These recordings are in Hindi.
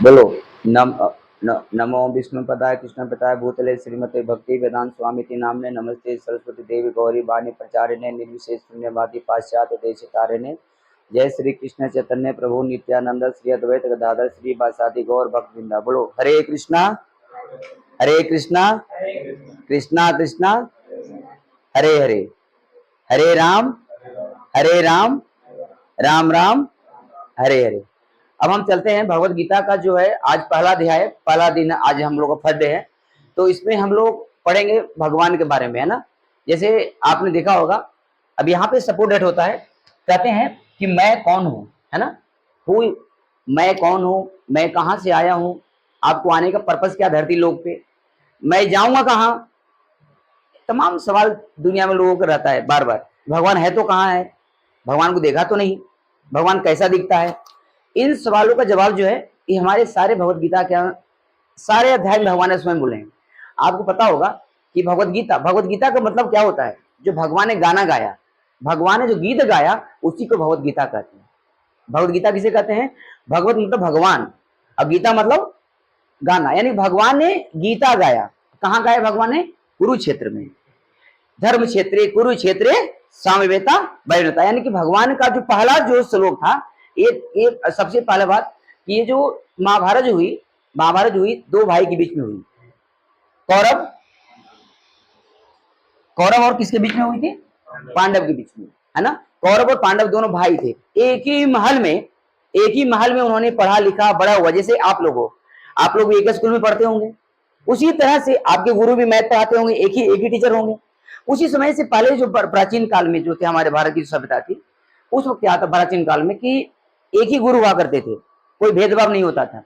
बोलो। नम नमो विष्णु पदाय कृष्ण पदाय भूतले श्रीमते भक्ति वेदांत स्वामी के नामने नमस्ते सरस्वती देवी गौरी वाणी प्रचारिणे निर्विशेष शून्यवादी पाश्चात्य देश तारिणे। जय श्री कृष्ण चैतन्य प्रभु नित्यानंद श्री अद्वैत गदाधर श्री वासादि गौर भक्त वृंदा। बोलो हरे कृष्णा कृष्णा कृष्णा हरे हरे, हरे राम राम राम हरे हरे। अब हम चलते हैं भगवत गीता का जो है आज पहला अध्याय, पहला दिन आज हम लोग का फर्स्ट डे है। तो इसमें हम लोग पढ़ेंगे भगवान के बारे में, है ना। जैसे आपने देखा होगा, अब यहाँ पे सपोर्ट डेट होता है, कहते हैं कि मैं कौन हूँ, है ना। हु, मैं कौन हूँ, मैं कहाँ से आया हूँ, आपको आने का पर्पस क्या धरती लोक पे, मैं जाऊंगा कहाँ, तमाम सवाल दुनिया में लोगों को रहता है बार बार। भगवान है तो कहाँ है, भगवान को देखा तो नहीं, भगवान कैसा दिखता है। इन सवालों का जवाब जो है ये हमारे सारे भगवत गीता के सारे अध्याय में भगवान ने स्वयं बोले हैं। आपको पता होगा कि भगवत गीता का मतलब क्या होता है, जो भगवान ने गाना गाया, भगवान ने जो गीत गाया उसी को भगवत गीता कहते हैं। भगवत गीता किसे कहते हैं, भगवत मतलब भगवान, अब गीता मतलब गाना, यानी भगवान ने गीता गाया। कहाँ गाया भगवान ने, कुरुक्षेत्र में, धर्म क्षेत्रे कुरुक्षेत्रे सामवेता वैनता, यानी कि भगवान का जो पहला जो श्लोक था, ये सबसे पहले बात कि ये जो महाभारत हुई दो भाई के बीच में हुई, कौरव कौरव और किसके बीच में हुई थी, पांडव के बीच में, है ना। कौरव और पांडव दोनों भाई थे, एक ही महल में उन्होंने पढ़ा लिखा बड़ा हुआ। जैसे आप लोग भी एक स्कूल में पढ़ते होंगे, उसी तरह से आपके गुरु भी मैथ पढ़ाते होंगे, एक ही टीचर होंगे। उसी समय से पहले जो प्राचीन काल में जो थे हमारे भारत की सभ्यता थी, उस वक्त क्या था प्राचीन काल में कि एक ही गुरु हुआ करते थे, कोई भेदभाव नहीं होता था।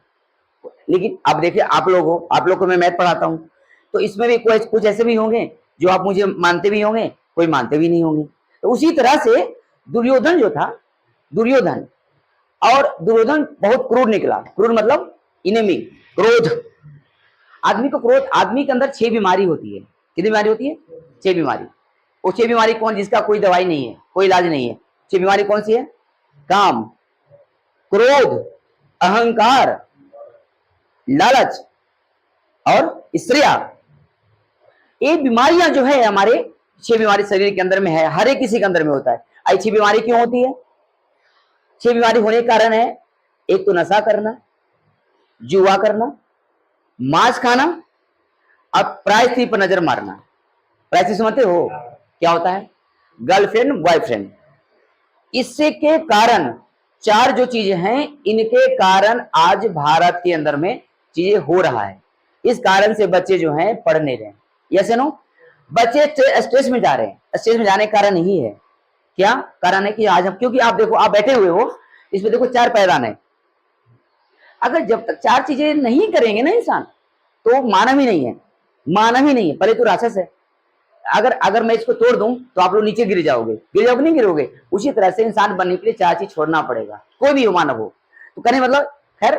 लेकिन अब देखिए आप लोग को मैं मैथ पढ़ाता हूँ, तो इसमें भी कुछ ऐसे भी होंगे जो आप मुझे मानते भी होंगे, कोई मानते भी नहीं होंगे। तो उसी तरह से दुर्योधन जो था, दुर्योधन दुर्योधन बहुत क्रूर निकला। क्रूर मतलब इनेमी, क्रोध। आदमी के अंदर 6 बीमारी होती है। कितनी बीमारी होती है, 6 बीमारी। वो 6 बीमारी कौन, जिसका कोई दवाई नहीं है, कोई इलाज नहीं है। 6 बीमारी कौन सी है, काम, क्रोध, अहंकार, लालच और स्त्रिया। ये बीमारियां जो है हमारे 6 बीमारी शरीर के अंदर में है, हर एक किसी के अंदर में होता है। आई 6 बीमारी क्यों होती है, 6 बीमारी होने के कारण है, एक तो नशा करना, जुआ करना, मांस खाना, अब प्राइस पर नजर मारना। प्राइस समझते हो क्या होता है, गर्लफ्रेंड बॉयफ्रेंड। इससे के कारण 4 जो चीजें हैं, इनके कारण आज भारत के अंदर में चीजें हो रहा है। इस कारण से बच्चे जो हैं पढ़ नहीं रहे, यस नो, बच्चे स्ट्रेस में जा रहे हैं। स्ट्रेस में जाने का कारण यही है, क्या कारण है कि आज हम, क्योंकि आप देखो, आप बैठे हुए हो, इसमें देखो 4 पैदान है। अगर जब तक 4 चीजें नहीं करेंगे ना इंसान, तो मानव ही नहीं है, पहले तो राक्षस है। अगर मैं इसको तोड़ दूं तो आप लोग नीचे गिर जाओगे, नहीं गिरोगे। उसी तरह से इंसान बनने के लिए 4 चीज छोड़ना पड़ेगा, कोई भी मानव हो। तो कहने मतलब, खैर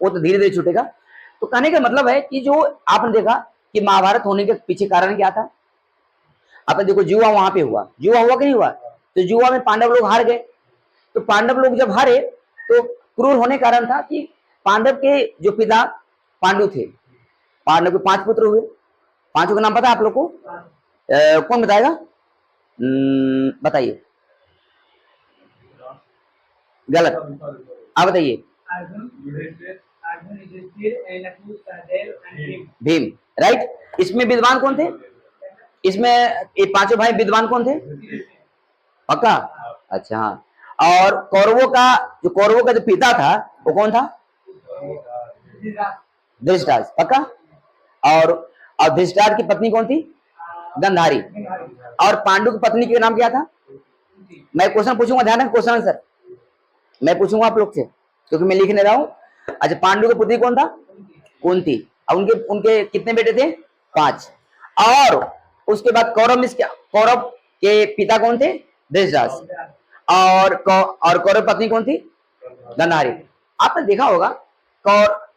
वो तो धीरे धीरे छूटेगा। तो कहने का मतलब है कि जो आपने देखा कि महाभारत होने के पीछे कारण क्या था, आपने देखो जुआ वहां पे हुआ कि नहीं हुआ, तो जुआ में पांडव लोग हार गए। तो पांडव लोग जब हारे तो क्रूर होने कारण था कि पांडव के जो पिता पांडु थे, पांडव के 5 पुत्र हुए। 5 का नाम पता है आप लोग को, कौन बताएगा, बताइए, गलत, आप बताइए, भीम, राइट। इसमें विद्वान कौन थे, इसमें ये 5 भाई विद्वान कौन थे, पक्का, अच्छा हाँ। और कौरवों का जो पिता था वो कौन था, धृतराष्ट्र, पक्का। और धृतराष्ट्र की पत्नी कौन थी, गंधारी। और पांडु की पत्नी का नाम क्या था, मैं क्वेश्चन पूछूंगा, ध्यान रखें क्वेश्चन आंसर मैं पूछूंगा आप लोग से, क्योंकि मैं लिखने रहा हूं। अच्छा, पांडु का पुत्री कौन था, कुंती। अब उनके उनके कितने बेटे थे, 5। और उसके बाद कौरव के पिता कौन थे, धृतराष्ट्र। और कौरव पत्नी कौन थी, गंधारी। आपने देखा होगा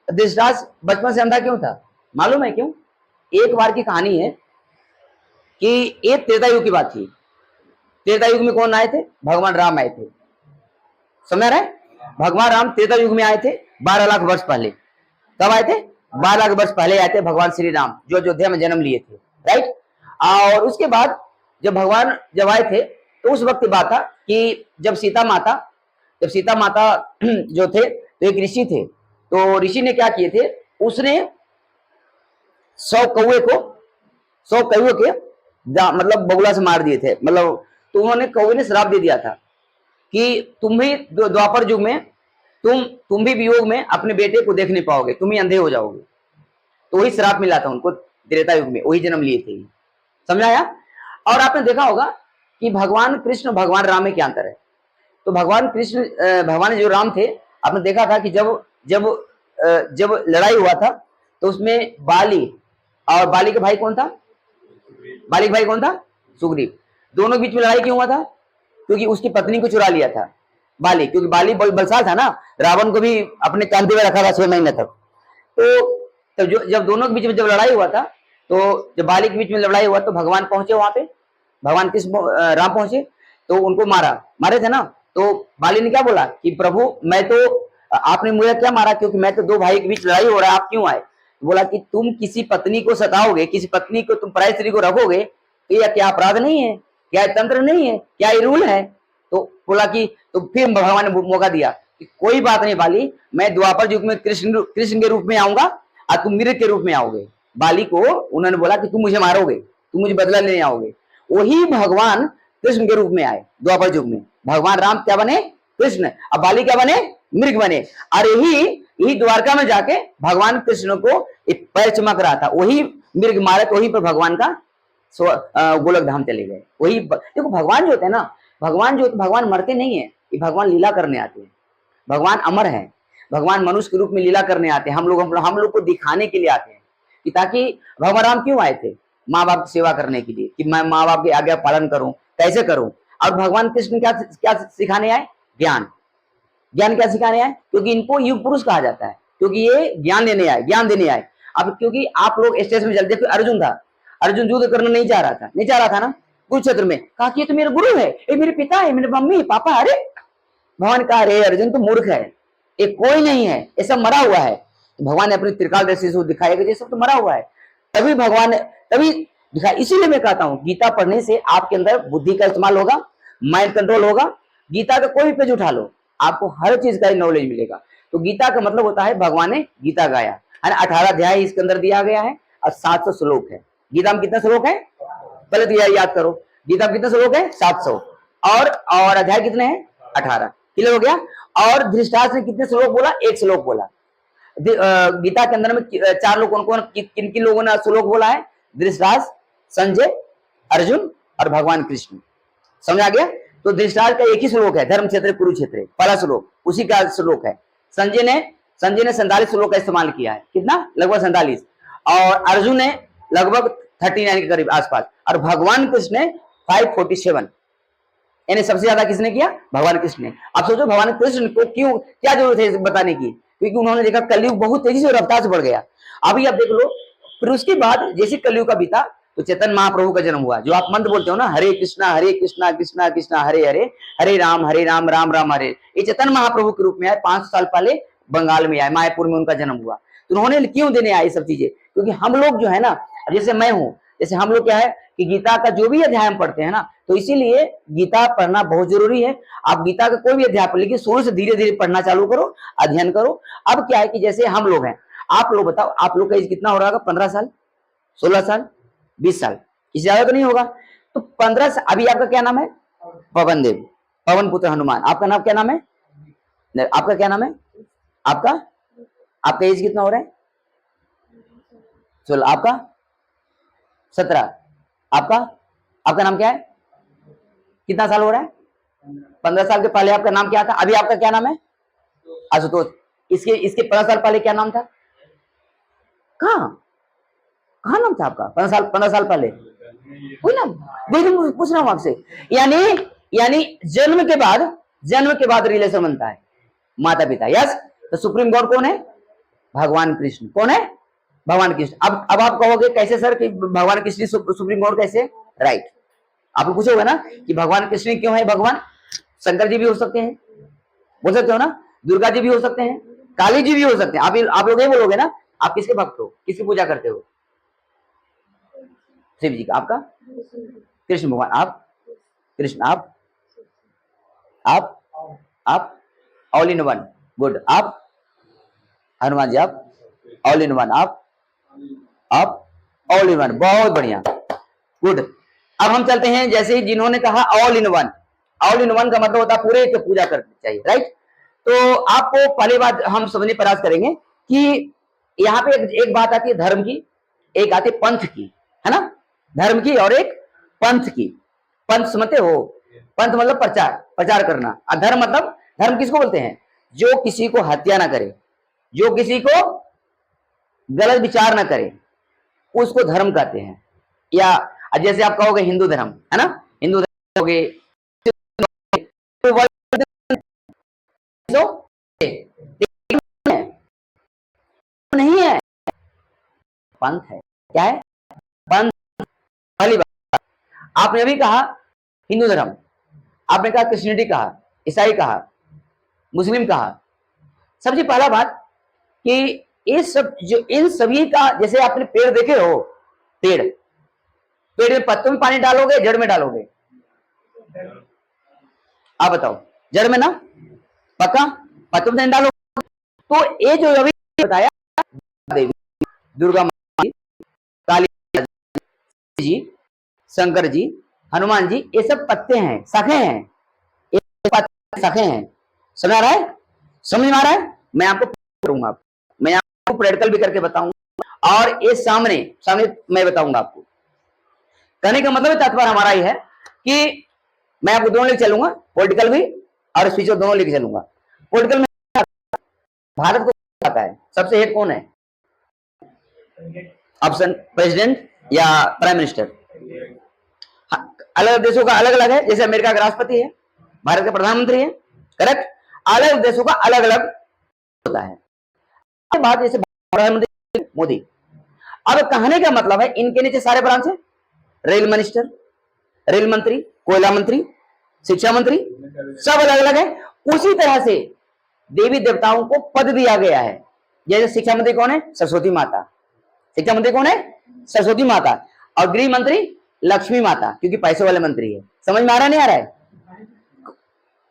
धृतराष्ट्र बचपन से अंधा क्यों था, मालूम है क्यों। एक बार की कहानी है कि ये त्रेता युग की बात थी। त्रेता युग में कौन आए थे, भगवान राम आए थे, समझ रहे हैं। भगवान राम त्रेता युग में आए थे 12 लाख वर्ष पहले। कब आए थे? 12 लाख वर्ष पहले आए थे भगवान श्री राम, जो अयोध्या में जन्म लिए थे, राइट। और उसके बाद जब भगवान जब आए थे तो उस वक्त की बात था कि जब सीता माता जो थे तो एक ऋषि थे, तो ऋषि ने क्या किए थे, उसने 100 कौए के मतलब बगुला से मार दिए थे, मतलब तो उन्होंने कौए ने श्राप दे दिया था कि तुम भी द्वापर युग में तुम भी वियोग में अपने बेटे को देख नहीं पाओगे, तुम ही अंधे हो जाओगे। तो वही श्राप मिला था उनको त्रेता युग में, वही जन्म लिए थे, समझाया। और आपने देखा होगा कि भगवान कृष्ण भगवान राम में क्या अंतर है। तो भगवान कृष्ण भगवान जो राम थे, आपने देखा था कि जब लड़ाई हुआ था तो उसमें बाली और बाली का भाई कौन था? बाली का भाई कौन था? सुग्रीव। दोनों के बीच में लड़ाई क्यों हुआ था? क्योंकि उसकी पत्नी को चुरा लिया था बाली, क्योंकि बाली बलशाल था ना, रावण को भी अपने कांधे में रखा था 6 महीने तक। तो जब दोनों के बीच में जब लड़ाई हुआ था, तो जब बाली के बीच में लड़ाई हुआ तो भगवान पहुंचे वहां पे, भगवान कृष्ण राम पहुंचे तो उनको मारे थे ना। तो बाली ने क्या बोला कि प्रभु आपने मुझे क्या मारा, क्योंकि मैं तो 2 भाई के बीच लड़ाई हो रहा है, आप क्यों आए? बोला कि तुम किसी पत्नी को सताओगे, किसी पत्नी को तुम पराई स्त्री को रखोगे, तो यह क्या अपराध नहीं है? क्या तंत्र नहीं है? क्या ये रूल है? तो बोला कि तो फिर भगवान ने मौका दिया कि कोई बात नहीं बाली, मैं द्वापर युग में कृष्ण के रूप में आऊंगा और तुम मृग के रूप में आओगे। बाली को उन्होंने बोला कि तुम मुझे मारोगे, तुम मुझे बदला लेने आओगे। वही भगवान कृष्ण के रूप में आए द्वापर युग में। भगवान राम क्या बने? कृष्ण। अब बाली क्या बने? मृग बने। और यही द्वारका में जाके भगवान कृष्ण को एक पैर चमक रहा था, वही मृग मारे तो वही पर भगवान का गोलक धाम चले गए। वही देखो भगवान जो होते हैं ना, भगवान मरते नहीं है, ये भगवान लीला करने आते हैं। भगवान अमर है, भगवान मनुष्य के रूप में लीला करने आते हैं। हम लोग को दिखाने के लिए आते हैं कि ताकि भगवान राम क्यों आए थे? माँ बाप की सेवा करने के लिए, कि मैं माँ बाप की आज्ञा पालन करूं, कैसे करूं। और भगवान कृष्ण क्या सिखाने आए? ज्ञान क्या सिखाने आए? क्योंकि इनको युग पुरुष कहा जाता है, क्योंकि ये ज्ञान देने आए। अब क्योंकि आप लोग स्टेज में चलते, अर्जुन था, अर्जुन युद्ध करना नहीं चाह रहा था ना, कुरुक्षेत्र में कहा कि ये तो मेरे गुरु है, ये मेरे पिता है, मेरे मम्मी पापा। अरे भगवान कहा अरे अर्जुन तो मूर्ख है, ये कोई नहीं है, ये सब मरा हुआ है। भगवान ने अपनी त्रिकाल दृष्टि से दिखाया कि ये सब तो मरा हुआ है। तभी दिखा। इसीलिए मैं कहता हूँ गीता पढ़ने से आपके अंदर बुद्धि का इस्तेमाल होगा, माइंड कंट्रोल होगा। गीता का कोई भी पेज उठा लो, आपको हर चीज का नॉलेज मिलेगा। तो गीता का मतलब होता है भगवान ने गीता गाया है ना। 18 अध्याय इसके अंदर दिया गया है और 700 श्लोक है। गीता में कितने श्लोक है? पहले तो याद करो, गीता में कितने श्लोक है? 700। और अध्याय कितने हैं? 18। क्लियर हो गया। और धृतराष्ट्र ने कितने श्लोक बोला? 1 श्लोक बोला। गीता के अंदर में 4 लोग कौन किन किन लोगों ने श्लोक बोला है? धृतराष्ट्र, संजय, अर्जुन और भगवान कृष्ण। समझ आ गया? तो धृतराष्ट्र का एक ही श्लोक है, धर्म क्षेत्र कुरुक्षेत्र, पहला श्लोक उसी का श्लोक है। संजय ने 47 श्लोक का इस्तेमाल किया है। कितना? लगभग 47। और अर्जुन ने लगभग 39 के करीब आसपास। और भगवान कृष्ण ने 547। यानी सबसे ज्यादा किसने किया? भगवान कृष्ण ने। आप सोचो भगवान कृष्ण को क्यों, क्या जरूरत है बताने की? क्योंकि उन्होंने देखा कलयुग बहुत तेजी से और रफ्तार से बढ़ गया। अभी आप देख लो, फिर उसके बाद जैसे कलयुग का बीता तो चैतन्य महाप्रभु का जन्म हुआ। जो आप मंत्र बोलते हो ना, हरे कृष्णा कृष्णा कृष्णा हरे हरे, हरे राम राम राम हरे, ये चैतन्य महाप्रभु के रूप में आए। 500 साल पहले बंगाल में आए, मायापुर में उनका जन्म हुआ। तो उन्होंने क्यों देने आए सब चीजें? क्योंकि हम लोग जो है ना, जैसे मैं हूं, जैसे हम लोग क्या है कि गीता का जो भी अध्याय हम पढ़ते हैं ना, तो इसीलिए गीता पढ़ना बहुत जरूरी है। आप गीता का कोई भी अध्याय पढ़, लेकिन शुरू से धीरे धीरे पढ़ना चालू करो, अध्ययन करो। अब क्या है कि जैसे हम लोग हैं, आप लोग बताओ, आप लोग का एज कितना हो रहा होगा? 15 साल, 16 साल, 20 साल, इससे ज्यादा तो नहीं होगा। तो 15 साल। अभी आपका क्या नाम है? पवन देव, पवन पुत्र हनुमान। आपका नाम क्या नाम है? आपका क्या नाम है? आपका एज कितना हो रहा है? 16। आपका 17। आपका नाम क्या है? कितना साल हो रहा है? 15 साल के पहले आपका नाम क्या था? अभी आपका क्या नाम है? आशुतोष। इसके 15 साल पहले क्या नाम था? कहाँ नाम था आपका? 15 साल पहले कोई नाम? देखो पूछ रहा हूं आपसे। यानी जन्म के बाद रिलेशन बनता है, माता पिता। यस। तो सुप्रीम गॉड कौन है? भगवान कृष्ण। कौन है? भगवान कृष्ण। अब आप कहोगे कैसे सर कि भगवान कृष्ण सुप्रीम गॉड कैसे? राइट। आप पूछोगे ना कि भगवान कृष्ण क्यों है भगवान? शंकर जी भी हो सकते हैं, बोल सकते हो ना। दुर्गा जी भी हो सकते हैं, काली जी भी हो सकते हैं। आप लोग ये बोलोगे ना, आप किसके भक्त हो, किसकी पूजा करते हो? शिव जी का। आपका? कृष्ण भगवान। आप? कृष्ण। आप आप ऑल इन वन। गुड। आप? हनुमान जी। आप ऑल इन वन। आप ऑल इन वन। बहुत बढ़िया, गुड। अब हम चलते हैं, जैसे जिन्होंने कहा all in one. All in one का मतलब होता है पूरे की पूजा करनी चाहिए, राइट? तो आपको पहली बात हम समझने प्रयास करेंगे कि यहाँ पे एक बात आती है धर्म की, एक आती है पंथ की, है ना? धर्म की और एक पंथ की। पंथ समझते हो? पंथ मतलब प्रचार, प्रचार करना। और धर्म मतलब, धर्म किसको बोलते हैं? जो किसी को हत्या ना करे, जो किसी को गलत विचार ना करे, उसको धर्म कहते हैं। या जैसे आप कहोगे हिंदू धर्म, है ना? हिंदू धर्म कहोगे तो नहीं है, पंथ है। क्या है? पंथ। पहली बात आपने अभी कहा हिंदू धर्म, आपने कहा क्रिश्चियनिटी कहा, ईसाई कहा, मुस्लिम कहा। सबसे पहला बात कि ये सब जो इन सभी का, जैसे आपने पेड़ देखे हो, पेड़ में पत्तों में पानी डालोगे, जड़ में डालोगे? आप बताओ। जड़ में ना, पक्का? पत्तों में डालो। तो ये जो अभी बताया, देवी, दुर्गा माता जी, काली जी, शंकर जी, हनुमान जी, ये सब पत्ते हैं, शाखे हैं। ये पत्ते शाखे हैं। समझ आ रहा है? समझ में आ रहा है? मैं आपको करूंगा, मैं आपको प्रैक्टिकल भी करके बताऊंगा, और ये सामने सामने मैं बताऊंगा आपको। कहने का मतलब तात्पर्य हमारा ही है कि मैं आपको दोनों लेके चलूंगा, पॉलिटिकल भी और स्पिरिचुअल दोनों लेके चलूंगा। पॉलिटिकल में भारत को आता है सबसे हेड कौन है? ऑप्शन प्रेसिडेंट या प्राइम मिनिस्टर? अलग देशों का अलग अलग है, जैसे अमेरिका का राष्ट्रपति है, भारत का प्रधानमंत्री है, करेक्ट? अलग देशों का अलग अलग होता है। बात जैसे प्रधानमंत्री मोदी, अब कहने का मतलब है इनके नीचे सारे ब्रांच है, रेल मिनिस्टर, रेल मंत्री, कोयला मंत्री, शिक्षा मंत्री, सब अलग अलग है। उसी तरह से देवी देवताओं को पद दिया गया है। जैसे शिक्षा मंत्री कौन है? सरस्वती माता। शिक्षा मंत्री कौन है? सरस्वती माता। और गृह मंत्री लक्ष्मी माता, क्योंकि पैसे वाले मंत्री है। समझ में आ रहा नहीं आ रहा है?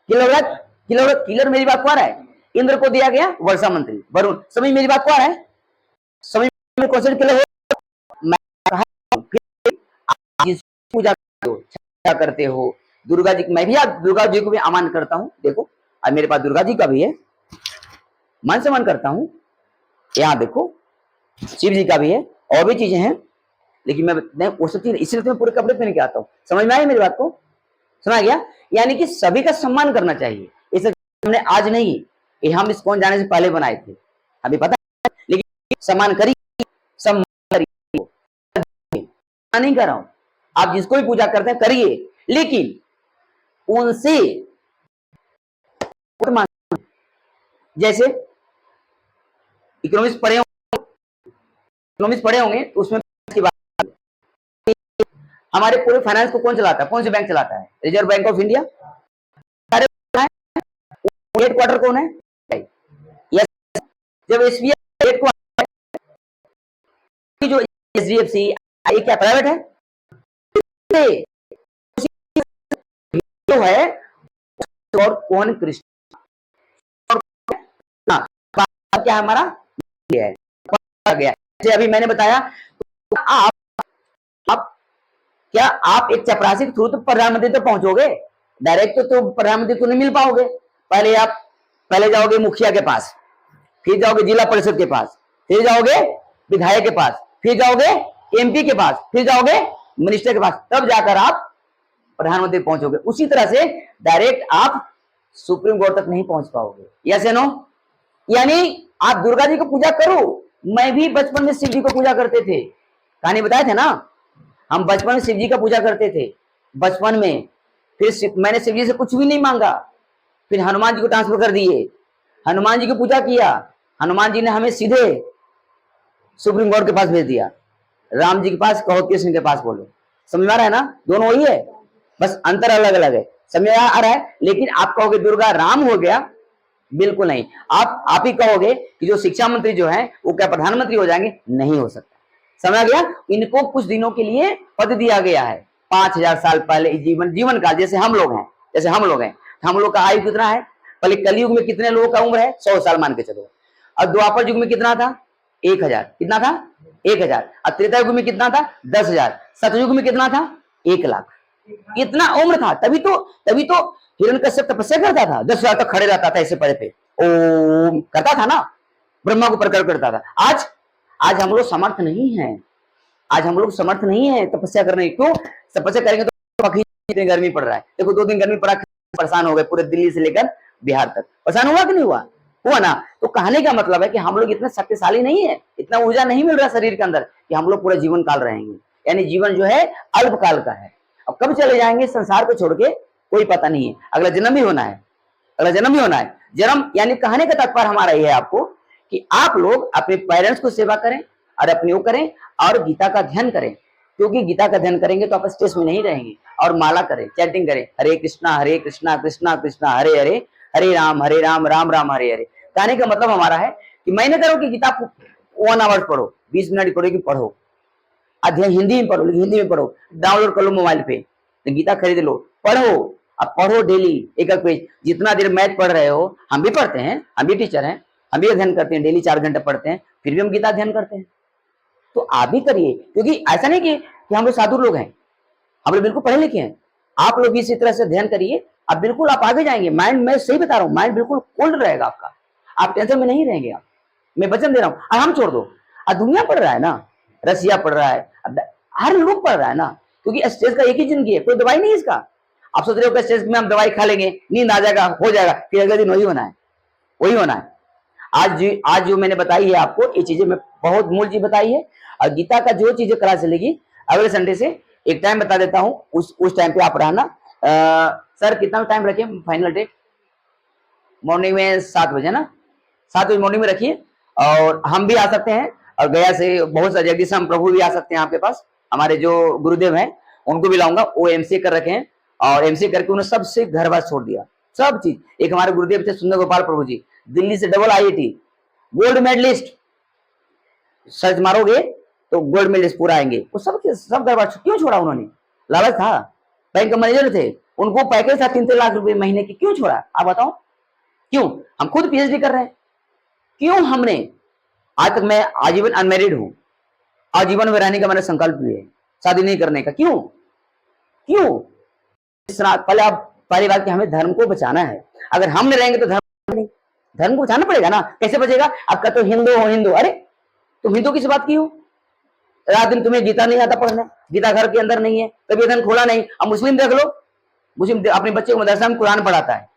क्लियर मेरी बात को आ रहा है? इंद्र को दिया गया वर्षा मंत्री, वरुण। समझ मेरी बात को आ रहा है? समझ में क्वेश्चन क्लियर हो? मैं पूजा करते हो दुर्गा जी, मैं भी दुर्गा जी को भी आमान करता हूँ। देखो अब मेरे पास दुर्गा जी का भी है, मन से मन करता हूँ। यहाँ देखो शिव जी का भी है, और भी चीजें हैं, लेकिन मैं वो सब चीज इसलिए मैं पूरे कपड़े पहन के आता हूँ। समझ में आई मेरी बात को? समझ गया? यानी कि सभी का सम्मान करना चाहिए। इसे हमने आज नहीं, ये हम इस्कॉन जाने से पहले बनाए थे, अभी पता है। लेकिन सम्मान करिए, सम्मान करिए, नहीं कर रहा हूं। आप जिसको भी पूजा करते हैं करिए, लेकिन उनसे जैसे इकोनॉमिक्स पढ़े होंगे तो उसमें की बात, हमारे पूरे फाइनेंस को कौन चलाता है? कौन से बैंक चलाता है? Reserve bank of India. Headquarter कौन है? यस। जब एसबीआई हेडक्वार्टर, जो एचडीएफसी ये क्या प्राइवेट है? जो है और कौन? कृष्ण। क्या हमारा है गया। जैसे अभी मैंने बताया, तो आप क्या आप एक चपरासी के थ्रू तो प्रधानमंत्री तो पहुंचोगे, डायरेक्ट तो प्रधानमंत्री को नहीं मिल पाओगे। पहले जाओगे मुखिया के पास, फिर जाओगे जिला परिषद के पास, फिर जाओगे विधायक के पास, फिर जाओगे एमपी के पास, फिर जाओगे मिनिस्टर के पास, तब जाकर आप प्रधानमंत्री पहुंचोगे। उसी तरह से डायरेक्ट आप सुप्रीम कोर्ट तक नहीं पहुंच पाओगे। यस या नो? यानी आप दुर्गा जी को पूजा करो। मैं भी बचपन में शिव जी को पूजा करते थे, कहानी बताए थे ना, हम बचपन में शिव जी का पूजा करते थे बचपन में। फिर मैंने शिव जी से कुछ भी नहीं मांगा, फिर हनुमान जी को ट्रांसफर कर दिए, हनुमान जी की पूजा किया, हनुमान जी ने हमें सीधे सुप्रीम कोर्ट के पास भेज दिया। राम जी के पास कहो, कृष्ण के पास बोलो। समझ में आ रहा है ना? दोनों वही है, बस अंतर अलग अलग है। समझ आ रहा है? लेकिन आप कहोगे दुर्गा राम हो गया, बिल्कुल नहीं। आप ही कहोगे कि जो शिक्षा मंत्री जो है वो क्या प्रधानमंत्री हो जाएंगे? नहीं हो सकता। समझ गया? इनको कुछ दिनों के लिए पद दिया गया है। 5000 साल पहले जीवन काल, जैसे हम लोग हैं, हम लोग का आयु कितना है? पहले कलयुग में कितने लोगों का उम्र है? 100 साल मान के चलो। और द्वापर युग में कितना था? 1000। कितना था? 1000। और त्रेता युग में कितना था? 10,000। सतयुग में कितना था? 1,00,000। इतना उम्र था। तभी तो हिरण्यकश्यप तपस्या करता था, 10,000 तक खड़े रहता था ऐसे पड़े पे, ओम करता था ना, ब्रह्मा को प्रकट करता था। आज हम लोग समर्थ नहीं है। आज हम लोग समर्थ नहीं है तपस्या करने की। क्यों? तपस्या करेंगे तो इतनी गर्मी पड़ रहा है। देखो 2 दिन गर्मी पड़ा, परेशान हो गए, पूरे दिल्ली से लेकर बिहार तक। परेशान हुआ कि नहीं हुआ? हुआ ना। तो कहने का मतलब है कि हम लोग इतने शक्तिशाली नहीं है, इतना ऊर्जा नहीं मिल रहा शरीर के अंदर कि हम लोग पूरा जीवन काल रहेंगे। यानी जीवन जो है अल्पकाल का है। अब कब चले जाएंगे संसार को छोड़ के कोई पता नहीं है। अगला जन्म भी होना है, अगला जन्म भी होना है। जन्म यानी कहने का तात्पर्य हमारा यह है आपको कि आप लोग अपने पेरेंट्स को सेवा करें और अपने वो करें और गीता का ध्यान करें। क्योंकि गीता का ध्यान करेंगे तो आप स्ट्रेस में नहीं रहेंगे। और माला करें, चैंटिंग करें, हरे कृष्णा कृष्णा कृष्णा हरे हरे, हरे राम राम राम हरे हरे। कहने का मतलब हमारा है कि मैं नहीं करो कि गीता 1 आवर पढ़ो, 20 मिनट पढ़ो कि पढ़ो, अध्ययन हिंदी में पढ़ो, लेकिन हिंदी में पढ़ो, डाउनलोड कर लो मोबाइल पे, तो गीता खरीद लो, पढ़ो। अब पढ़ो डेली एक पेज। जितना देर मैथ पढ़ रहे हो, हम भी पढ़ते हैं, हम भी टीचर हैं, हम भी अध्ययन करते हैं, डेली 4 घंटे पढ़ते हैं, फिर भी हम गीता अध्ययन करते हैं। तो आप भी करिए। क्योंकि ऐसा नहीं कि हम लोग साधु लोग हैं, हम लोग बिल्कुल पढ़े लिखे हैं। आप लोग भी इसी तरह से अध्ययन करिए, अब बिल्कुल आप आगे जाएंगे। माइंड, मैं सही बता रहा हूँ, माइंड बिल्कुल कोल्ड रहेगा आपका, आप टेंशन में नहीं रहेंगे। आप, मैं वचन दे रहा हूँ। और हम छोड़ दो, दुनिया पढ़ रहा है ना, रसिया पढ़ रहा है, हर लोग पढ़ रहा है ना। क्योंकि स्ट्रेस का एक ही जिंदगी है, कोई दवाई नहीं है इसका। आप सोच रहे हो कि स्ट्रेस में हम दवाई खा लेंगे, नींद आ जाएगा, हो जाएगा, फिर अगले दिन वही होना है, वही होना है। आज जो मैंने बताई है आपको, ये चीजें मैं बहुत मूल चीज बताई है। और गीता का जो चीजें क्लास चलेगी अगले संडे से, एक टाइम बता देता हूँ, उस टाइम पे आप रहना। सर कितना टाइम रखे फाइनल डेट? मॉर्निंग में 7 बजे ना, 7 बजे मॉर्निंग में रखिए। और हम भी आ सकते हैं, और गया से बहुत सारे जगदीश हम प्रभु भी आ सकते हैं आपके पास। हमारे जो गुरुदेव हैं उनको भी लाऊंगा, वो एमसीए कर रखे हैं, और एमसीए करके उन्होंने सबसे घर बार छोड़ दिया, सब चीज। एक हमारे गुरुदेव थे सुंदर गोपाल प्रभु जी, दिल्ली से double IIT gold medalist, search मारोगे तो गोल्ड मेडलिस्ट पूरा आएंगे। वो सब घर बार क्यों छोड़ा उन्होंने? लालच था, बैंक के मैनेजर थे, उनको पैकेज था 3-3 लाख रुपए महीने की, क्यों छोड़ा आप बताओ? क्यों? हम खुद PhD कर रहे हैं, क्यों हमने? आज तक मैं आजीवन अनमेरिड हूं, आजीवन में रहने का मैंने संकल्प लिया है, शादी नहीं करने का। क्यों? क्यों? पहली बात कि हमें धर्म को बचाना है। अगर हम नहीं रहेंगे तो धर्म को बचाना पड़ेगा ना। कैसे बचेगा? आपका तो हिंदू हो हिंदू, अरे तुम हिंदू किस बात की हो? रात दिन तुम्हें गीता नहीं आता पढ़ने, गीता घर के अंदर नहीं है, कभी अध्ययन खोला नहीं। अब मुस्लिम देख लो, मुस्लिम अपने बच्चे को मदरसा में कुरान पढ़ाता है,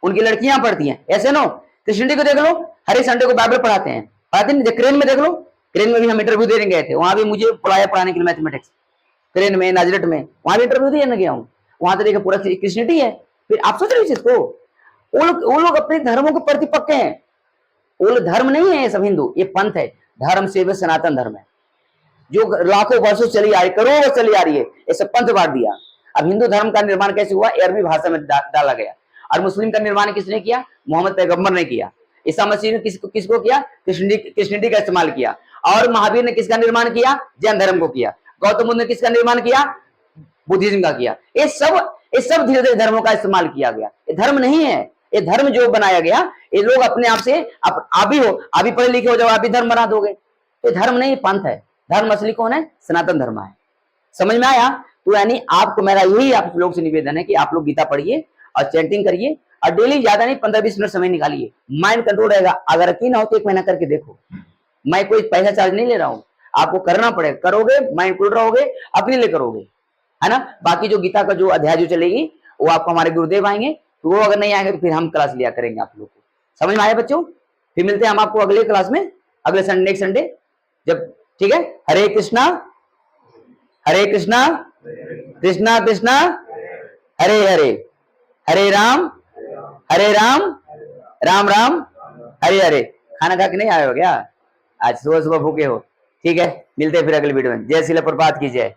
उनकी लड़कियां पढ़ती हैं, ऐसे नो। क्रिश्चियनिटी को देख लो, हर संडे को बाइबल पढ़ाते हैं, क्रेन में देख लो, क्रेन में भी हम इंटरव्यू देने गए थे, वहां भी मुझे पढ़ाने के लिए मैथमेटिक्स, क्रेन में नाजरेट में, वहां भी इंटरव्यू देने गया हूँ, वहां तो देखा पूरा क्रिश्चियनिटी है। फिर आप सोच रहे हो इसको, वो लोग अपने धर्मों के प्रति पक्के हैं। वो धर्म नहीं है ये सब हिंदू, ये पंथ है। धर्म से सनातन धर्म है जो लाखों वर्षों चली आ रही, करोड़ों वर्ष चली आ रही है, ये सब पंथ बांट दिया। अब हिंदू धर्म का निर्माण कैसे हुआ? अरबी भाषा में डाला गया। और मुस्लिम का निर्माण किसने किया? मोहम्मद पैगंबर ने किया। ईसा मसीह ने किसको किया? क्रिश्चियनिटी का इस्तेमाल किया। और महावीर ने किसका निर्माण किया? जैन धर्म को किया। गौतम बुद्ध ने किसका निर्माण किया? बुद्धिज्म का किया। ये सब धीरे धीरे धर्मों का इस्तेमाल किया गया। ये धर्म नहीं है, ये धर्म जो बनाया गया, ये लोग अपने आप से, आप भी हो, आप भी पढ़े लिखे हो, जब आप भी धर्म बना दोगे, तो धर्म नहीं, पंथ है। धर्म असली कौन है? सनातन धर्म है। समझ में आया? तो यानी आपको मेरा यही आप लोग से निवेदन है कि आप लोग गीता पढ़िए और चैंटिंग करिए, और डेली ज्यादा नहीं 15-20 मिनट समय निकालिए, माइंड कंट्रोल रहेगा। अगर यकीन हो तो 1 महीना करके देखो, मैं कोई पैसा चार्ज नहीं ले रहा हूँ, आपको करना पड़ेगा, करोगे माइंड खुल रहोगे, अपने लिए करोगे, है ना। बाकी जो गीता का जो अध्याय जो चलेगी वो आपको हमारे गुरुदेव आएंगे, तो वो अगर नहीं आएंगे तो फिर हम क्लास लिया करेंगे आप लोग को। समझ में आया बच्चों? फिर मिलते हैं हम आपको अगले क्लास में, अगले संडे जब, ठीक है। हरे कृष्णा कृष्णा कृष्णा हरे हरे, हरे राम राम राम हरे हरे। खाना खा के नहीं आए हो क्या? आज सुबह सुबह भूखे हो? ठीक है, मिलते हैं फिर अगले वीडियो में। जय श्रील प्रभात की जय।